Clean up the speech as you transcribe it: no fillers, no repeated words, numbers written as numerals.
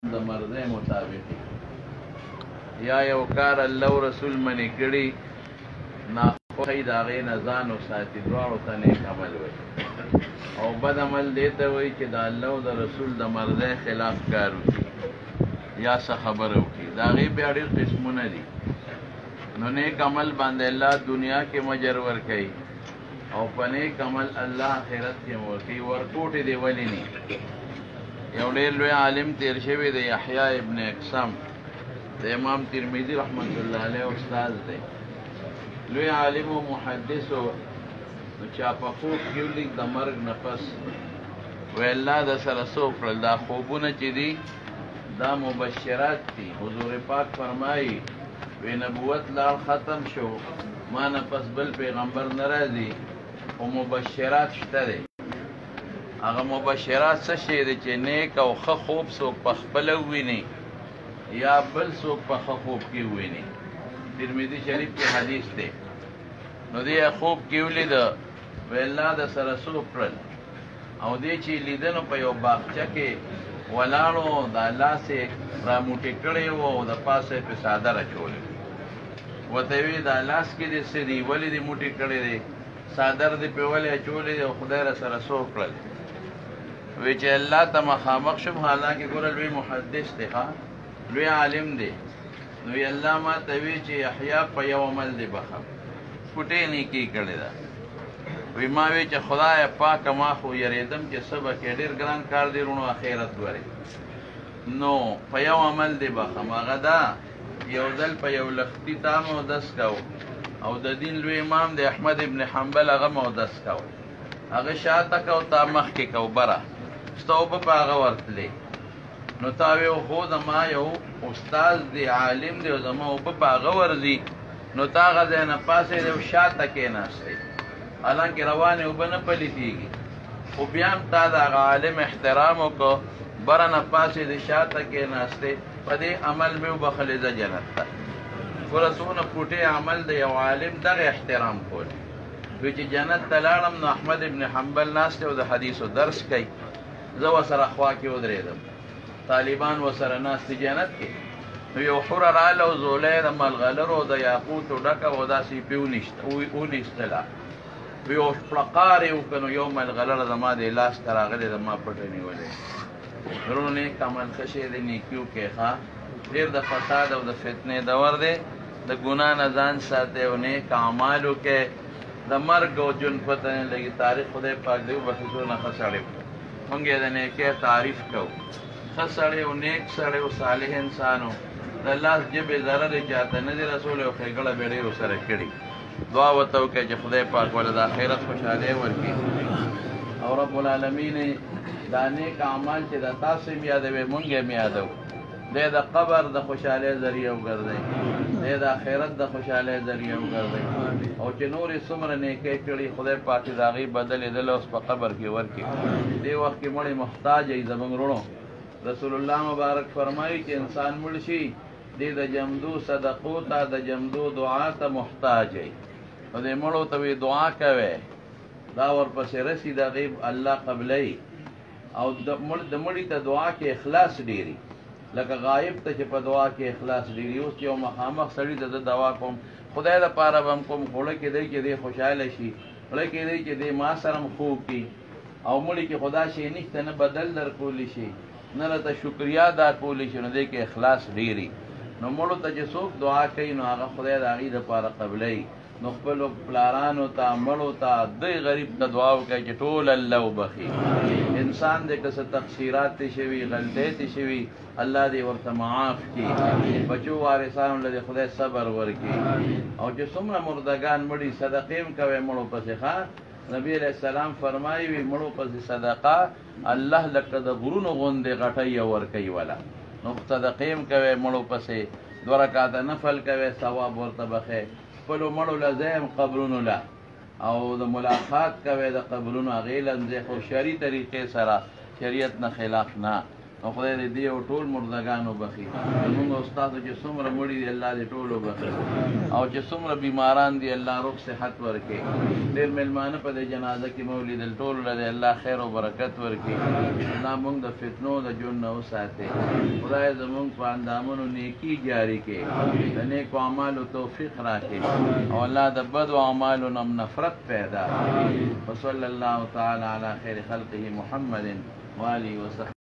د مرضی مطابق یا یو کار الله رسول منی کړي ناخوښۍ د هغې نه ځان وساتي دواړو ته نیک عمل وایي او بد عمل دې ته وایي چې د الله او د رسول د مرضی خلاف کار وکړي یا څه خبره وکړي د هغې بیا ډېر قسمونه دي نو نیک عمل باندې الله دنیا کې مجر ورکوي او په نیک عمل الله آخرت کې ورکوي ورکوټې دې ولې نه یو ډېر لوی عالم تیر شوی دی یحیی ابن اقسم د امام ترمذي رحمت الله علیه استاد دی لوی عالم و محدث و چا په خوب کې ولیک د مرګ نه پس وی الله د سره څه وکړل دا خوبونه چې دي دا مبشرات دي حضور پاک فرمایي وی نبوت لار ختم شو ما نه پس بل پیغمبر نه راځي او مبشرات شته دی هغه مبشرات څه شی دی چې نیک او ښه خوب څوک په خپله وویني یا بل څوک په ښه خوب کې وویني ترمذي شریف کې حدیث دی نو دې خوب کې ولیده وی الله د سره څه وکړل او دې چې لیده نو په یو باغچه کې ولاړو د لاسې راموټې کړی و او د پاسه یې پې څادر اچولی ورته یې ویې دا لاس کې دې څه دي ولې دې موټې کړی دی څادر دې پې ولې اچولی دی او خدای را سره څه وکړل وی چې الله ته مخامخ شم حالانکې ګوره لوی محدث دی ښه لوی عالم دی نو وی الله ما ته وی چې یحیی په یو عمل دی بخم پټې نیکي کړې ده وی ما وی چې خدای پاکه ما خو یریدم چې څه به کې ډېر ګران کار دی رونو اخرت ګورې نو په یو عمل دی بخم هغه دا یو ځل په یو لختي تا مودس کو او د دین لوی امام دی احمد ابن حنبل هغه مودس کو هغه شاته کو تا مخکې کو بره ستا اوبه په هغه ورتلې نو تا وی خو زما یو استاد دی عالم دی او زما اوبه په هغه ورځي نو تا هغه ځای نه پاسېدی او شاته کېناستی حالانکې روانې اوبه نه پلیتېږي خو بیا هم تا د هغه عالم احترام وکړو بره نه پاسېدې شاته کېناستې په دې عمل مې وبخلې زه جنت ته ګوره څومره پوټې عمل د یو عالم دغه احترام کول وی چې جنت ته لاړم نو احمد ابن حنبل ناست او د حدیثو درس کوي زه ورسره خوا کې ودرېدم طالبان ورسره ناست جنت کې نو یو حوره راله او زولی د ملغلرو د یاقوتو ډکه او داسې یې پې ونیستله وی یو پړقار یې وکړه نو یو ملغلره زما د لاس ته راغلی زما پټه نیولی وروڼو نیک عمل ښه شی دی نیکي وکړئ ښه ډېر د فساد او د فتنې دور دی د ګناه نه ځان ساتئ او نیک اعمال وکړئ د مرګ او ژوند پته نه لګي تاریخ خدای پاک دی وبخښي څونه ښه سړی مونږ یې د نیکۍ تعریف کوو ښه سړی او نیک سړی او صالح انسان و د لاس جبې ضرر یې چاته نه دي رسولی او ښېګړه به یې ډېرو سره کړي دعا ورته وکړئ چې خدای پاک ولې د آخرت خوشحالۍ ورکړي او رب العالمین دا نیک اعمال چې د تاسو یې یادوي مونږ یې یادوو دی د قبر د خوشحالۍ ذریعه وګرځئ دی د آخرت د خوشحالۍ ذریعه وګرځئ او چې نور یې څومره نیکۍ کړي خدای پاک د هغې بدل یې دله اوس په قبر کې ورکړي دې وخت کې مړی محتاج یې زموږ وروڼو رسول الله مبارک فرمایي چې انسان مړ شي دی د جمدو صدقو ته د جمدو دعا ته محتاج یې نو دې مړو ته وی دعا کوئ دا ورپسې رسي د هغې الله قبلوي او د مړي ته دعا کې اخلاص ډېري لکه غایب ته چې په دعا کې اخلاص ډېري اوس یو مخامخ سړي ته زه دعا کوم خدای دپاره به هم کوم خوړه کېدی چې دی خوشحاله شي خوړه کېدی چې دی ما سره هم خوب کړي او مړي کې خدا شی نشته نه بدل در کولی شي نه راته شکریا ادا کولی شي نو دی کې اخلاص ډېري نو مړو ته چې څوک دعا کوي نو هغه خدای د هغې دپاره قبلوي نو خپلو پلارانو ته مړو ته دوی غریب ته دعا وکړئ چې ټول الله وبخي انسان دی که څه تقصیرات دې شوي غلطۍ دې شوي الله دې ورته معاف کړي بچو وارثانو له دې خدای صبر ورکړي او چې څومره مردګان مړي صدقې هم کوئ مړو پسې ښه نبي علیه السلام فرمایي وي مړو پسې صدقه الله لکه د غرونو غوندې غټۍ ورکوي وله نو صدقې هم کوئ مړو پسې 2 رکعته نفل کوئ ثواب ورته بخئ خپلو مړو له ځای هم قبرونو له او د ملاقات کوئ د قبرونو هغې له ځای خو شرعي طریقې سره شریعت نه خلاف نه او خدای دې دی او ټول مردگانو بخي موږ استاد چې څومره مړي دي الله دې ټولو بخي او چې څومره بیماران دي الله روغ صحت ورکړي ډېر مېلمانه په دې جنازه کې مولید ټول له الله خیر او برکت ورکړي الله موږ د فتنو د جون نه وساتي خدای زموږ په اندامونو نیکی جاری کړي د نیکو اعمالو توفیق راکړي او الله د بدو اعمالو نه نفرت پیدا وصلی الله تعالی علی خیر خلقه محمد وآله وصحبه